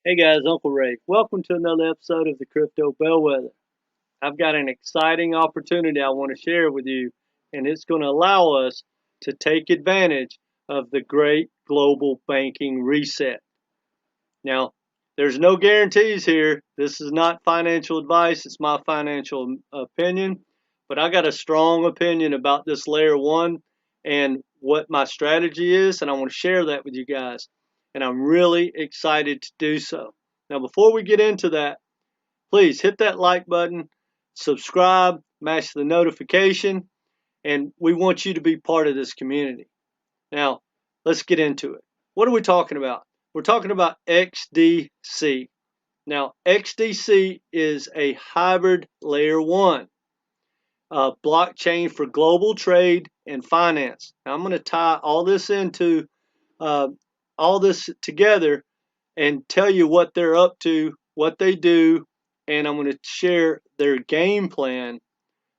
Hey guys, Uncle Ray. Welcome to another episode of the Crypto Bellwether. I've got an exciting opportunity I want to share with you, and it's going to allow us to take advantage of the great global banking reset. Now, there's no guarantees here. This is not financial advice, it's my financial opinion, but I got a strong opinion about this layer one and what my strategy is, and I want to share that with you guys. And I'm really excited to do so. Now, before we get into that, please hit that like button, subscribe, mash the notification, and we want you to be part of this community. Now, let's get into it. What are we talking about? We're talking about XDC. Now, XDC is a hybrid layer one blockchain for global trade and finance. Now, I'm going to tie uh, all this together and tell you what they're up to, what they do, and I'm going to share their game plan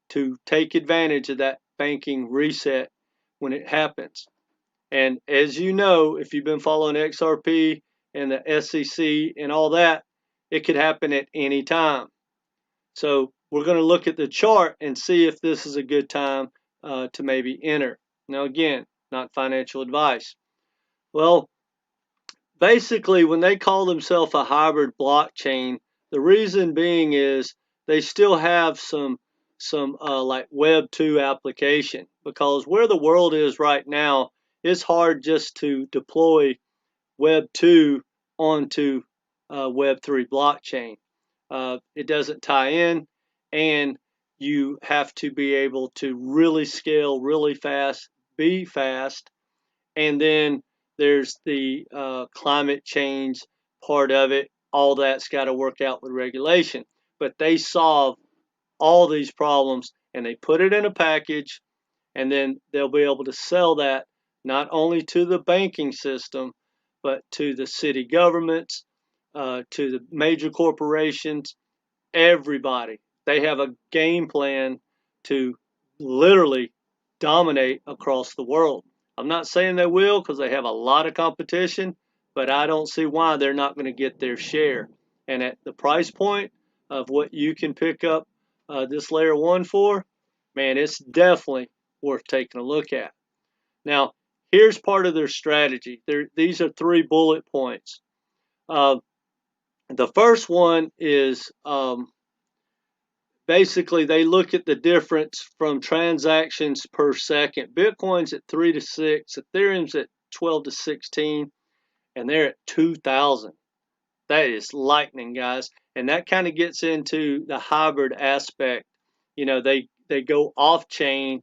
to take advantage of that banking reset when it happens. And as you know, if you've been following XRP and the SEC and all that, it could happen at any time. So we're going to look at the chart and see if this is a good time to maybe enter. Now, again, not financial advice. Well, basically, when they call themselves a hybrid blockchain, the reason being is they still have some like Web 2 application, because where the world is right now, it's hard just to deploy Web 2 onto Web 3 blockchain. It doesn't tie in, and you have to be able to really scale really fast, be fast, and then there's the climate change part of it. All that's got to work out with regulation. But they solve all these problems and they put it in a package, and then they'll be able to sell that not only to the banking system, but to the city governments, to the major corporations, everybody. They have a game plan to literally dominate across the world. I'm not saying they will, because they have a lot of competition, but I don't see why they're not going to get their share. And at the price point of what you can pick up this layer one for, man, it's definitely worth taking a look at. Now, here's part of their strategy. These are 3 bullet points. The first one is basically they look at the difference from transactions per second. Bitcoin's at 3 to 6, Ethereum's at 12 to 16, and they're at 2,000. That is lightning, guys. And that kind of gets into the hybrid aspect. You know, they go off chain,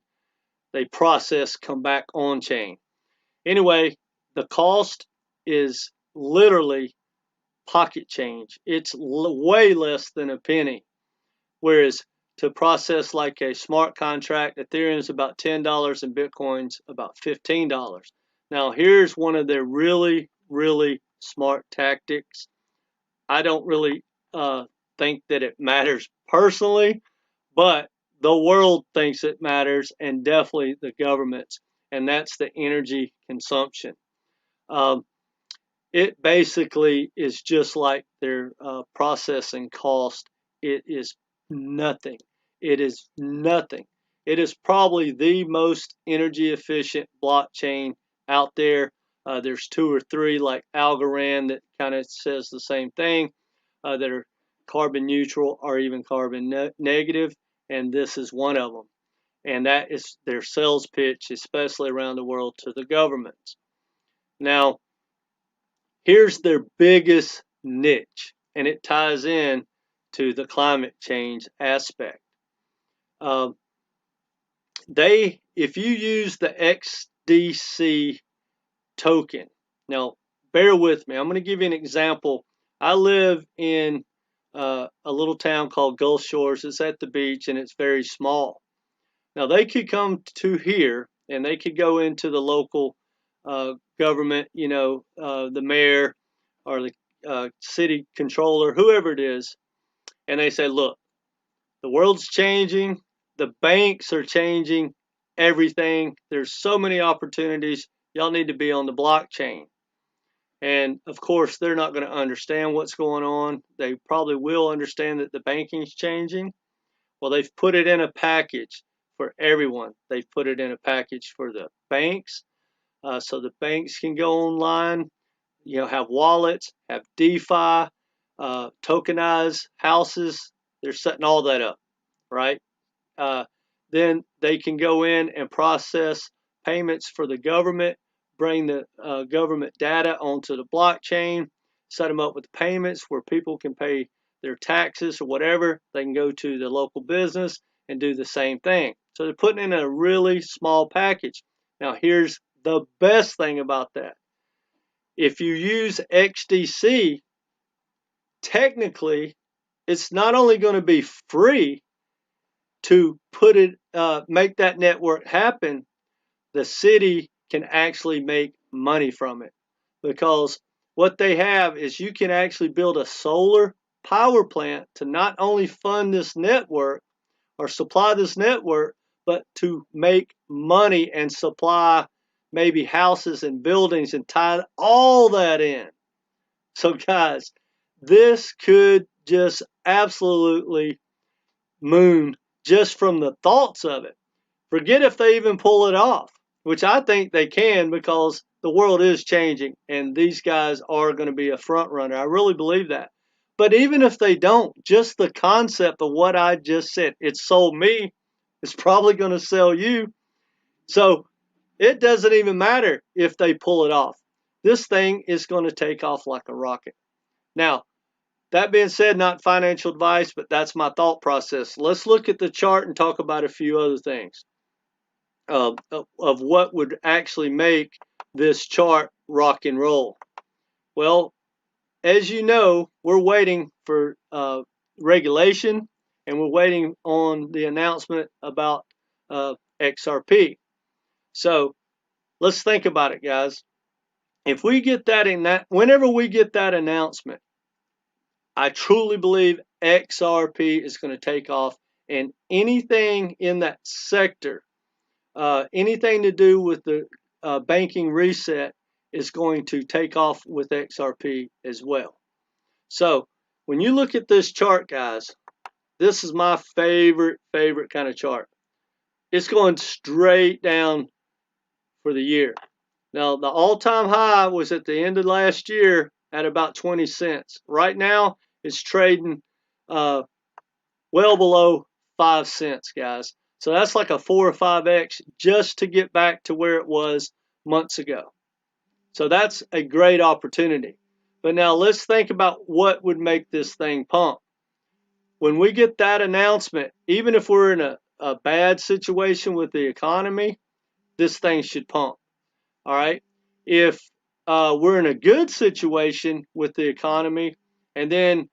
they process, come back on chain. Anyway, the cost is literally pocket change. It's way less than a penny. Whereas to process like a smart contract, Ethereum is about $10 and Bitcoin's about $15. Now, here's one of their really, really smart tactics. I don't really think that it matters personally, but the world thinks it matters, and definitely the governments, and that's the energy consumption. Um, it basically is just like their processing cost. It is nothing. It is nothing. It is probably the most energy efficient blockchain out there. There's 2 or 3 like Algorand that kind of says the same thing, that are carbon neutral or even carbon negative, and this is one of them. And that is their sales pitch, especially around the world, to the governments. Now, here's their biggest niche, and it ties in to the climate change aspect. Um, if you use the XDC token, now bear with me. I'm going to give you an example. I live in a little town called Gulf Shores. It's at the beach and it's very small. Now they could come to here and they could go into the local government, the mayor or the city controller, whoever it is, and they say, look, the world's changing, the banks are changing everything. There's so many opportunities. Y'all need to be on the blockchain. And of course, they're not going to understand what's going on. They probably will understand that the banking's changing. Well, they've put it in a package for everyone. They've put it in a package for the banks, so the banks can go online, have wallets, have DeFi, tokenize houses. They're setting all that up, right? Uh, then they can go in and process payments for the government, bring the government data onto the blockchain, set them up with payments where people can pay their taxes or whatever. They can go to the local business and do the same thing. So they're putting in a really small package. Now, here's the best thing about that. If you use XDC, technically, it's not only going to be free to make that network happen, the city can actually make money from it, because what they have is you can actually build a solar power plant to not only fund this network or supply this network, but to make money and supply maybe houses and buildings and tie all that in. So guys, this could just absolutely moon just from the thoughts of it. Forget if they even pull it off, which I think they can, because the world is changing and these guys are going to be a front runner. I really believe that. But even if they don't, just the concept of what I just said, it sold me, it's probably going to sell you. So it doesn't even matter if they pull it off. This thing is going to take off like a rocket. Now, that being said, not financial advice, but that's my thought process. Let's look at the chart and talk about a few other things of what would actually make this chart rock and roll. Well, as you know, we're waiting for regulation, and we're waiting on the announcement about XRP. So let's think about it, guys. If we get whenever we get that announcement, I truly believe XRP is going to take off, and anything in that sector, anything to do with the banking reset, is going to take off with XRP as well. So when you look at this chart, guys, this is my favorite kind of chart. It's going straight down for the year. Now, the all-time high was at the end of last year at about 20 cents. Right now, it's trading well below 5 cents, guys. So that's like a 4 or 5x just to get back to where it was months ago. So that's a great opportunity. But now let's think about what would make this thing pump. When we get that announcement, even if we're in a bad situation with the economy, this thing should pump. All right. If we're in a good situation with the economy, and then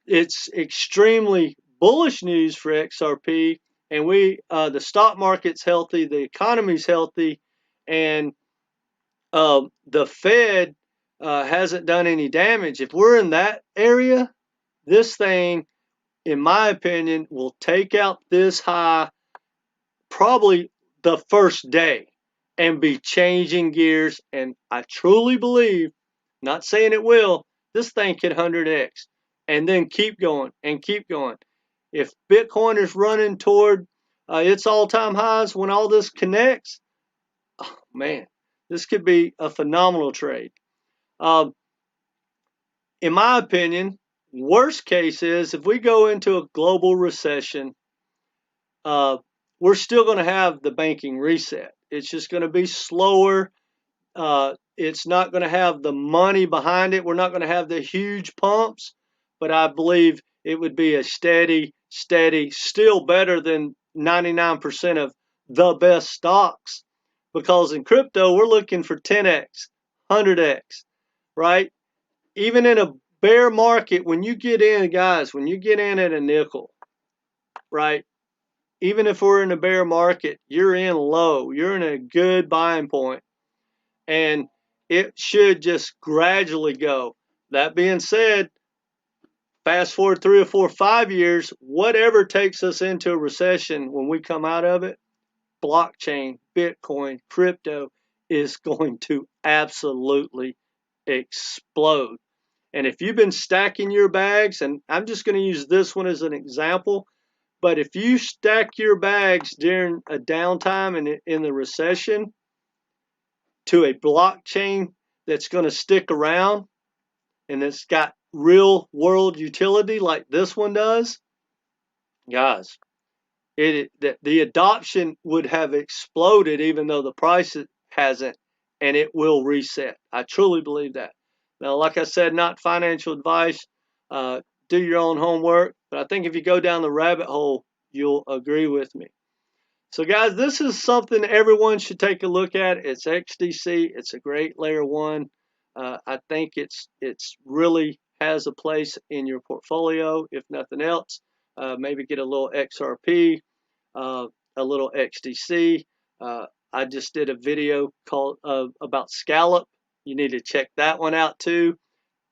it's extremely bullish news for XRP, and the stock market's healthy, the economy's healthy, and the Fed hasn't done any damage. If we're in that area, this thing, in my opinion, will take out this high probably the first day and be changing gears. And I truly believe, not saying it will, this thing could 100x and then keep going and keep going. If Bitcoin is running toward its all-time highs when all this connects, oh man, this could be a phenomenal trade. In my opinion, worst case is if we go into a global recession, we're still going to have the banking reset. It's just going to be slower. It's not going to have the money behind it. We're not going to have the huge pumps, but I believe it would be a steady, still better than 99% of the best stocks. Because in crypto, we're looking for 10x, 100x, right? Even in a bear market, when you get in, guys, when you get in at a nickel, right? Even if we're in a bear market, you're in low. You're in a good buying point. And it should just gradually go. That being said, fast forward 3 or 4 or 5 years, whatever takes us into a recession when we come out of it, blockchain, Bitcoin, crypto is going to absolutely explode. And if you've been stacking your bags, and I'm just going to use this one as an example, but if you stack your bags during a downtime in the recession to a blockchain that's going to stick around and it's got real world utility like this one does, guys, the adoption would have exploded even though the price hasn't, and it will reset. I truly believe that. Now, like I said, not financial advice. Do your own homework, but I think if you go down the rabbit hole, you'll agree with me. So guys, this is something everyone should take a look at. It's XDC. It's a great layer one. I think it's really has a place in your portfolio, if nothing else. Maybe get a little XRP, a little XDC. I just did a video called about Scallop. You need to check that one out too.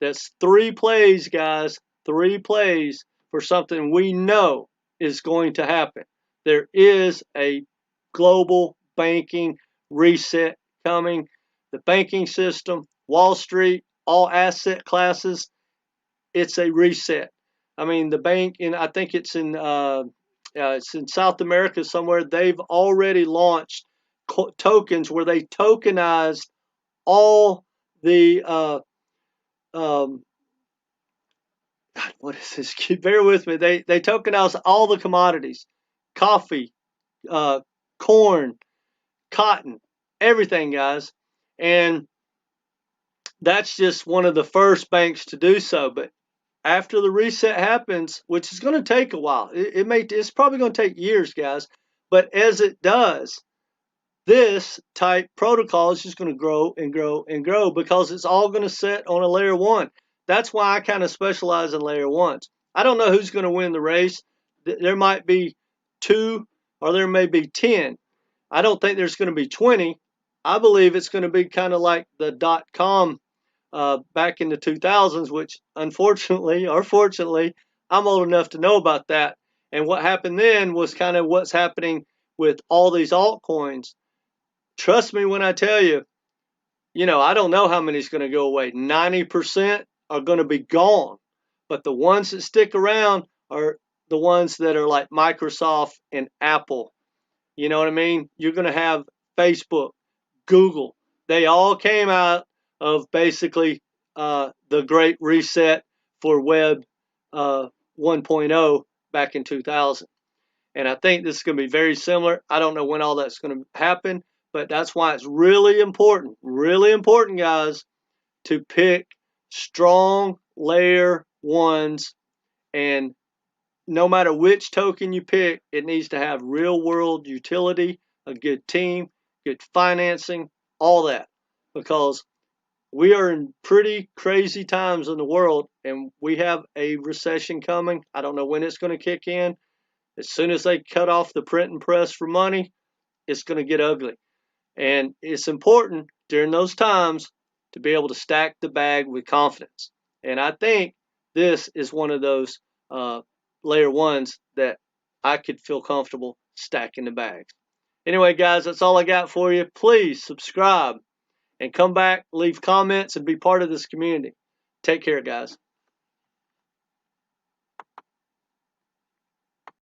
That's 3 plays, guys. 3 plays for something we know is going to happen. There is a global banking reset coming. The banking system, Wall Street, all asset classes, it's a reset. I mean, the bank, I think it's in South America somewhere. They've already launched tokens where they tokenized all the what is this? Bear with me. They tokenized all the commodities, coffee, corn, cotton, everything, guys. And that's just one of the first banks to do so. But after the reset happens, which is going to take a while, it's probably going to take years, guys. But as it does, this type protocol is just going to grow and grow and grow because it's all going to set on a layer one. That's why I kind of specialize in layer ones. I don't know who's going to win the race. There might be 2 or there may be 10. I don't think there's going to be 20. I believe it's going to be kind of like the .com back in the 2000s, which unfortunately or fortunately, I'm old enough to know about that. And what happened then was kind of what's happening with all these altcoins. Trust me when I tell you, I don't know how many is going to go away. 90% are going to be gone. But the ones that stick around are the ones that are like Microsoft and Apple. You know what I mean? You're going to have Facebook, Google. They all came out of basically the great reset for Web 1.0 back in 2000. And I think this is going to be very similar. I don't know when all that's going to happen, but that's why it's really important, guys, to pick strong layer ones. And no matter which token you pick, it needs to have real world utility, a good team, good financing, all that. Because we are in pretty crazy times in the world and we have a recession coming. I don't know when it's going to kick in. As soon as they cut off the printing press for money, it's going to get ugly. And it's important during those times to be able to stack the bag with confidence. And I think this is one of those layer ones that I could feel comfortable stacking the bags. Anyway, guys, that's all I got for you. Please subscribe and come back, leave comments, and be part of this community. Take care, guys.